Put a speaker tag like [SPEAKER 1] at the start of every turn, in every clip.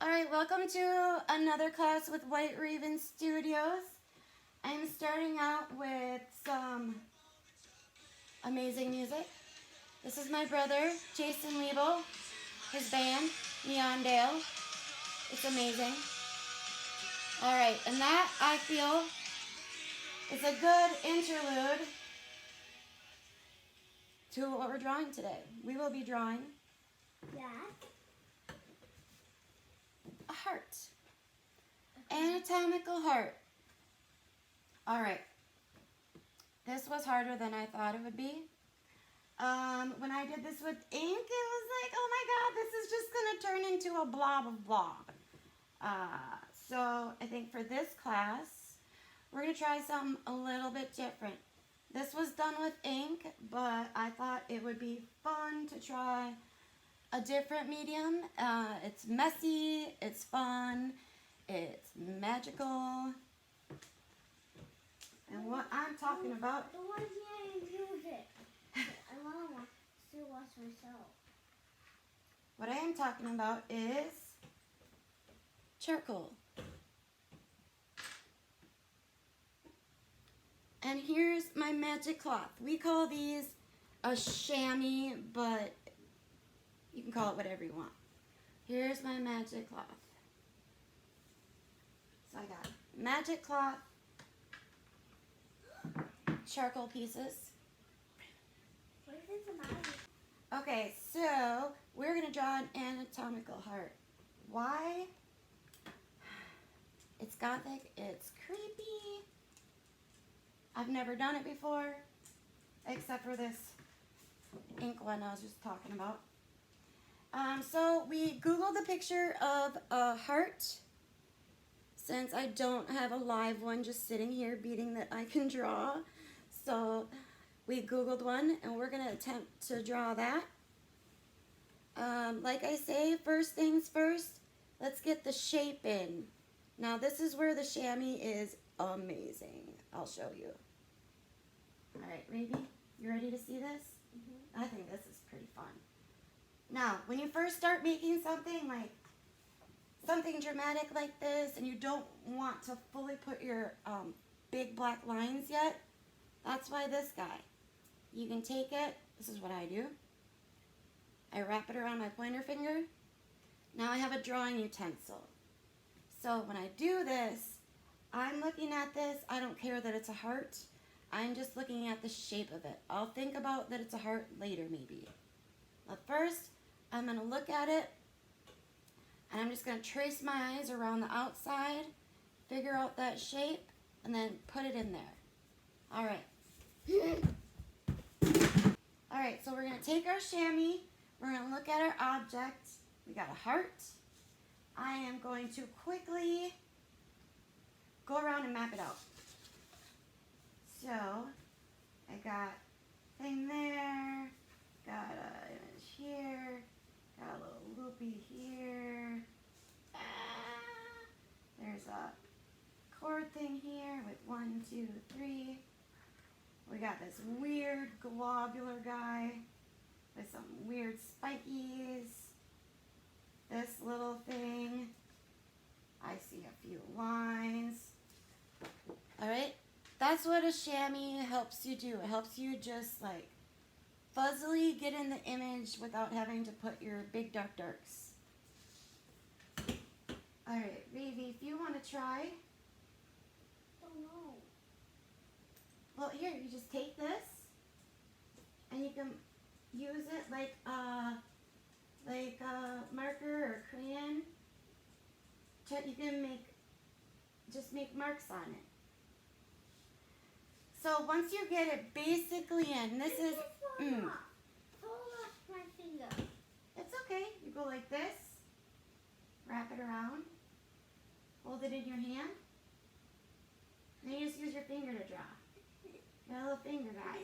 [SPEAKER 1] Alright, welcome to another class with White Raven Studios. I'm starting out with some amazing music. This is my brother, Jason Liebel, his band, Neon Dale. It's amazing. Alright, and that, I feel, is a good interlude to what we're drawing today. We will be drawing a heart. Anatomical heart. Alright. This was harder than I thought it would be. When I did this with ink, it was like, oh my god, this is just going to turn into a blob of blob. So I think for this class, we're going to try something a little bit different. This was done with ink, but I thought it would be fun to try a different medium. It's messy, it's fun, it's magical. And what I'm talking about...
[SPEAKER 2] But why can't I use it? I want to watch myself.
[SPEAKER 1] What I am talking about is charcoal. And here's my magic cloth. We call these a chamois, but you can call it whatever you want. Here's my magic cloth. So I got magic cloth, charcoal pieces.
[SPEAKER 2] What if it's a magic?
[SPEAKER 1] Okay, so we're going to draw an anatomical heart. Why? It's gothic, it's creepy. I've never done it before, except for this ink one I was just talking about. So we Googled a picture of a heart, since I don't have a live one just sitting here beating that I can draw. So we Googled one, and we're going to attempt to draw that. Like I say, first things first, let's get the shape in. Now this is where the chamois is amazing. I'll show you. Alright, Ravi, you ready to see this?
[SPEAKER 2] Mm-hmm.
[SPEAKER 1] I think this is pretty fun. Now, when you first start making something like something dramatic like this, and you don't want to fully put your big black lines yet, that's why this guy. You can take it, this is what I do. I wrap it around my pointer finger. Now I have a drawing utensil. So when I do this, I'm looking at this, I don't care that it's a heart. I'm just looking at the shape of it. I'll think about that it's a heart later maybe. But first, I'm going to look at it, and I'm just going to trace my eyes around the outside, figure out that shape, and then put it in there. Alright. Alright, so we're going to take our chamois, we're going to look at our object. We got a heart. I am going to quickly go around and map it out. So, I got a thing there, got an image here, got a little loopy here. There's a chord thing here with 1, 2, 3. We got this weird globular guy with some weird spikies. This little thing. I see a few lines. Alright, that's what a chamois helps you do. It helps you just like fuzzily get in the image without having to put your big darks. Alright, Ravi, if you want to try.
[SPEAKER 2] Don't know.
[SPEAKER 1] Well, here, you just take this, and you can use it like a marker or crayon. You can just make marks on it. So once you get it basically in, this is...
[SPEAKER 2] Hold off my finger.
[SPEAKER 1] It's okay. You go like this, wrap it around, hold it in your hand, and you just use your finger to draw. Got a little finger guy.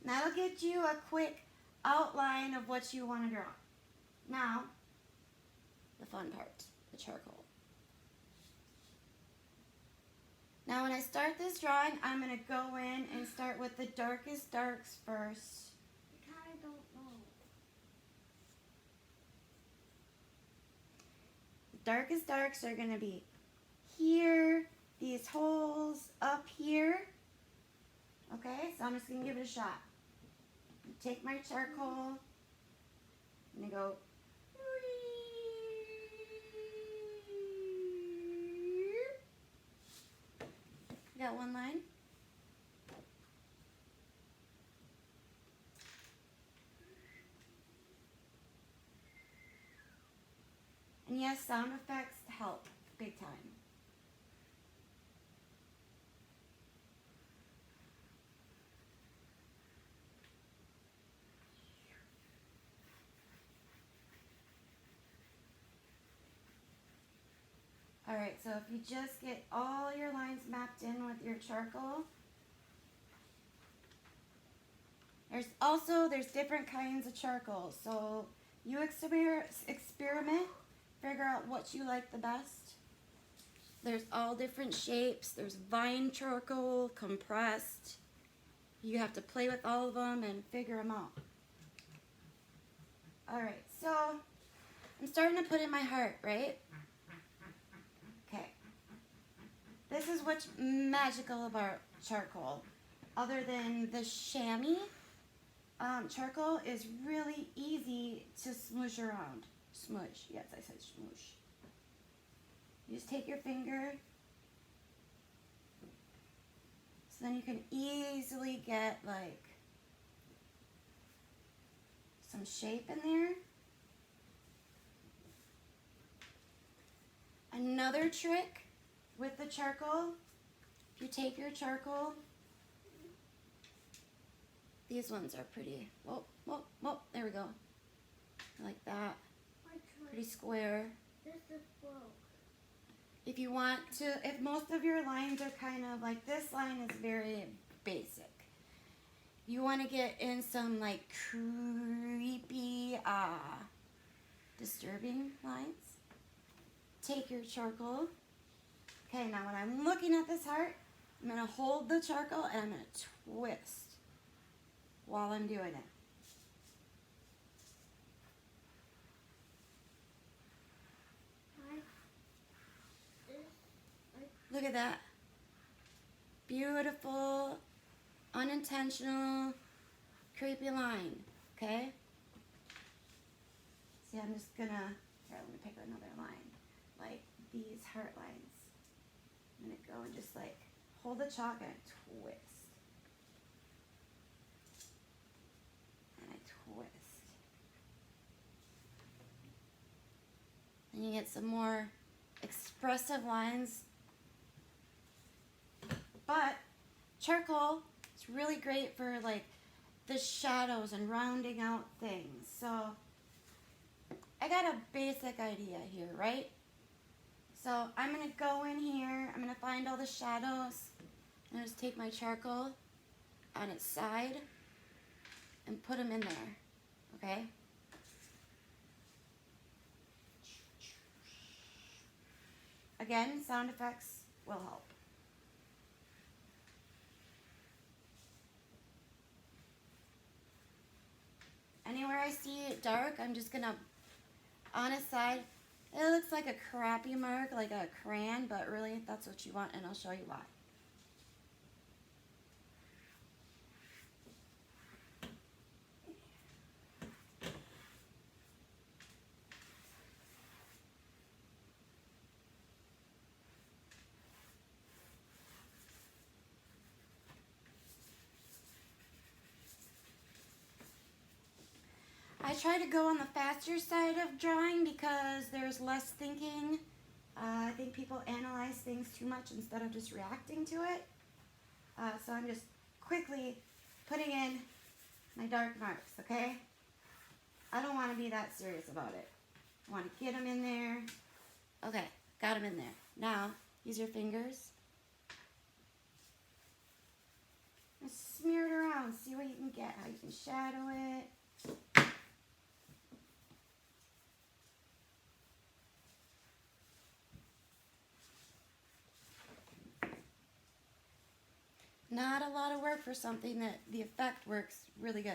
[SPEAKER 1] And that'll get you a quick outline of what you want to draw. Now, the fun part, the charcoal. Now when I start this drawing, I'm going to go in and start with the darkest darks first.
[SPEAKER 2] 'Cause I don't know.
[SPEAKER 1] darkest darks are going to be here, these holes up here. Okay, so I'm just going to give it a shot. Take my charcoal. I'm going to go. Got one line. And yes, sound effects help big time. Alright, so if you just get all your lines mapped in with your charcoal. There's different kinds of charcoal. So you experiment, figure out what you like the best. There's all different shapes. There's vine charcoal, compressed. You have to play with all of them and figure them out. Alright, so I'm starting to put in my heart, right? Okay. This is what's magical about charcoal. Other than the chamois, charcoal is really easy to smoosh around. Smoosh. Yes, I said smoosh. You just take your finger. So then you can easily get like some shape in there. Another trick with the charcoal, if you take your charcoal, these ones are pretty, there we go. Like that, pretty square.
[SPEAKER 2] This is broke.
[SPEAKER 1] If you want to, if most of your lines are kind of like, this line is very basic. You want to get in some like creepy, disturbing lines. Take your charcoal. Okay, now when I'm looking at this heart, I'm going to hold the charcoal and I'm going to twist while I'm doing it. Look at that. Beautiful, unintentional, creepy line, okay? See, I'm just gonna, here, let me pick another line. Like these heart lines. I'm gonna go and just like, hold the chalk and twist. And I twist. And you get some more expressive lines. But charcoal is really great for like the shadows and rounding out things. So I got a basic idea here, right? So I'm going to go in here, I'm going to find all the shadows, and just take my charcoal on its side and put them in there, okay? Again, sound effects will help. Anywhere I see it dark, I'm just gonna, on its side, it looks like a crappy mark, like a crayon, but really that's what you want, and I'll show you why. I try to go on the faster side of drawing because there's less thinking. I think people analyze things too much instead of just reacting to it. So I'm just quickly putting in my dark marks, okay? I don't want to be that serious about it. I want to get them in there. Okay, got them in there. Now, use your fingers. And smear it around. See what you can get, how you can shadow it. Not a lot of work for something that the effect works really good.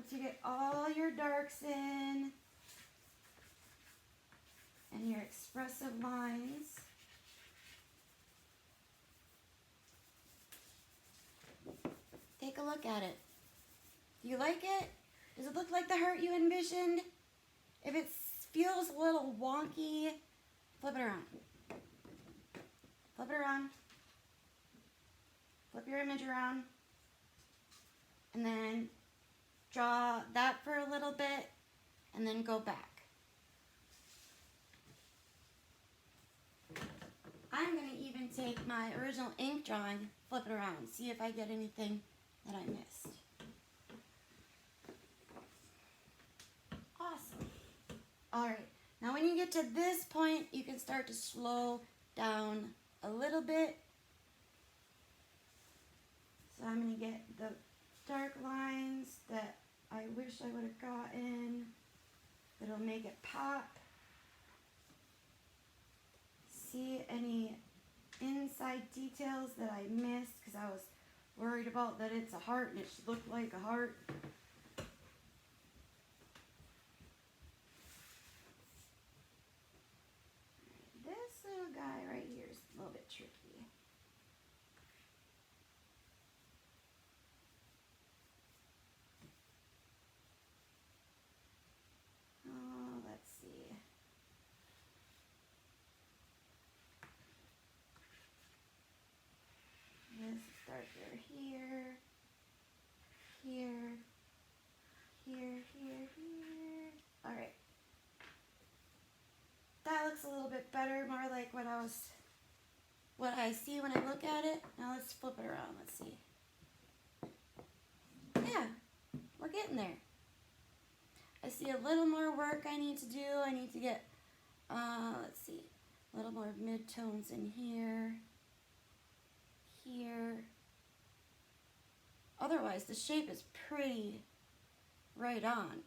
[SPEAKER 1] Once you get all your darks in and your expressive lines, take a look at it. Do you like it? Does it look like the heart you envisioned? If it feels a little wonky, flip it around. Flip it around. Flip your image around. And then draw that for a little bit and then go back. I'm going to even take my original ink drawing, flip it around, see if I get anything that I missed. Awesome. All right, now when you get to this point, you can start to slow down a little bit. So I'm going to get the dark lines that I wish I would have gotten. That'll make it pop. See any inside details that I missed because I was worried about that it's a heart and it should look like a heart. This little guy right here is a little bit tricky. Oh, let's see. This is darker here, here, here, here, here. All right. That looks a little bit better, more like what I see when I look at it. Now let's flip it around. Let's see. Yeah, we're getting there. I see a little more work I need to do. I need to get, let's see, a little more mid-tones in here, here. Otherwise, the shape is pretty right on.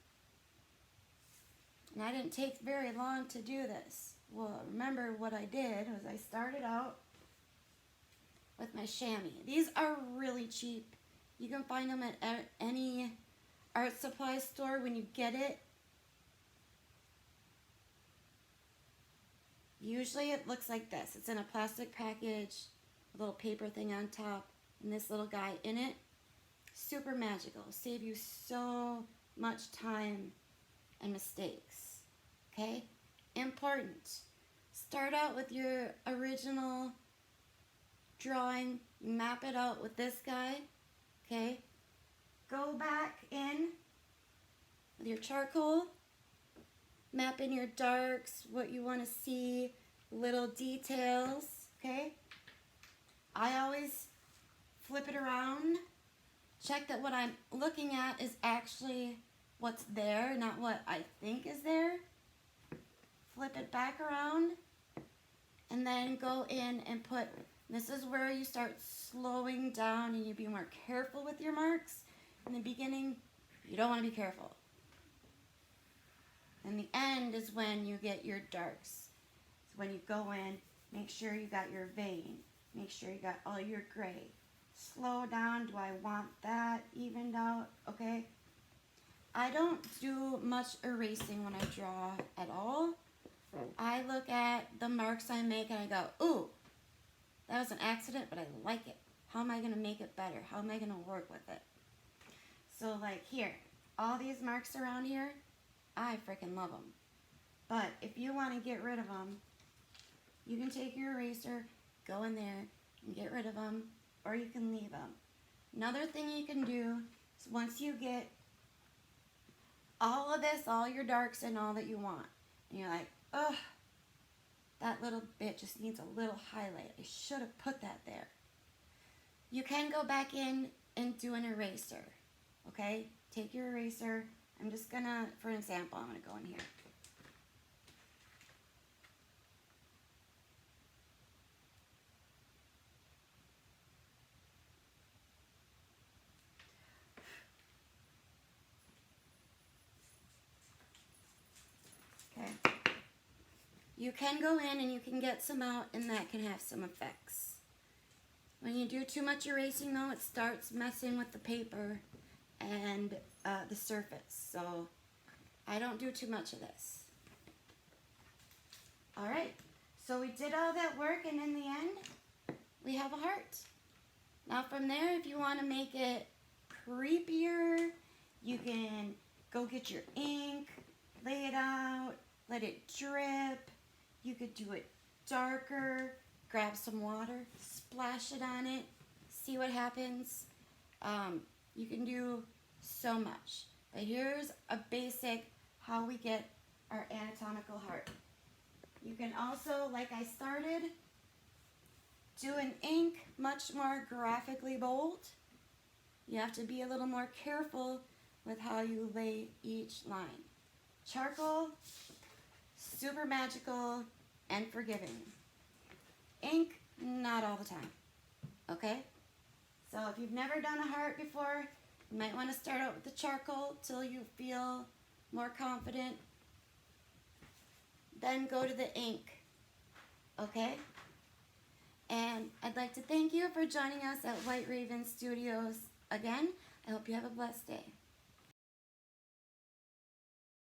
[SPEAKER 1] And I didn't take very long to do this. Well, remember what I did was I started out with my chamois. These are really cheap. You can find them at any art supply store when you get it. Usually it looks like this. It's in a plastic package, a little paper thing on top, and this little guy in it. Super magical. Save you so much time and mistakes. Okay? Important. Start out with your original drawing. Map it out with this guy. Okay? Go back in with your charcoal. Map in your darks, what you want to see, little details. Okay? I always flip it around. Check that what I'm looking at is actually what's there, not what I think is there. Flip it back around and then go in and put, this is where you start slowing down and you be more careful with your marks. In the beginning, you don't want to be careful. And the end is when you get your darks. So when you go in, make sure you got your vein. Make sure you got all your gray. Slow down. Do I want that evened out? Okay. I don't do much erasing when I draw at all. I look at the marks I make and I go, ooh, that was an accident, but I like it. How am I going to make it better? How am I going to work with it? So like here, all these marks around here, I freaking love them. But if you want to get rid of them, you can take your eraser, go in there and get rid of them, or you can leave them. Another thing you can do is once you get all of this, all your darks and all that you want, and you're like, ugh, that little bit just needs a little highlight. I should have put that there. You can go back in and do an eraser, okay? Take your eraser. I'm just gonna, for an example, I'm gonna go in here. Okay. You can go in and you can get some out and that can have some effects. When you do too much erasing though, it starts messing with the paper and the surface. So I don't do too much of this. All right, so we did all that work, and in the end, we have a heart. Now from there, if you want to make it creepier, you can go get your ink, lay it out, let it drip. You could do it darker, grab some water, splash it on it, see what happens. You can do so much. But here's a basic how we get our anatomical heart. You can also, like I started, do an ink much more graphically bold. You have to be a little more careful with how you lay each line. Charcoal, super magical and forgiving. Ink, not all the time. Okay? So if you've never done a heart before, you might want to start out with the charcoal till you feel more confident. Then go to the ink. Okay? And I'd like to thank you for joining us at White Raven Studios again. I hope you have a blessed day.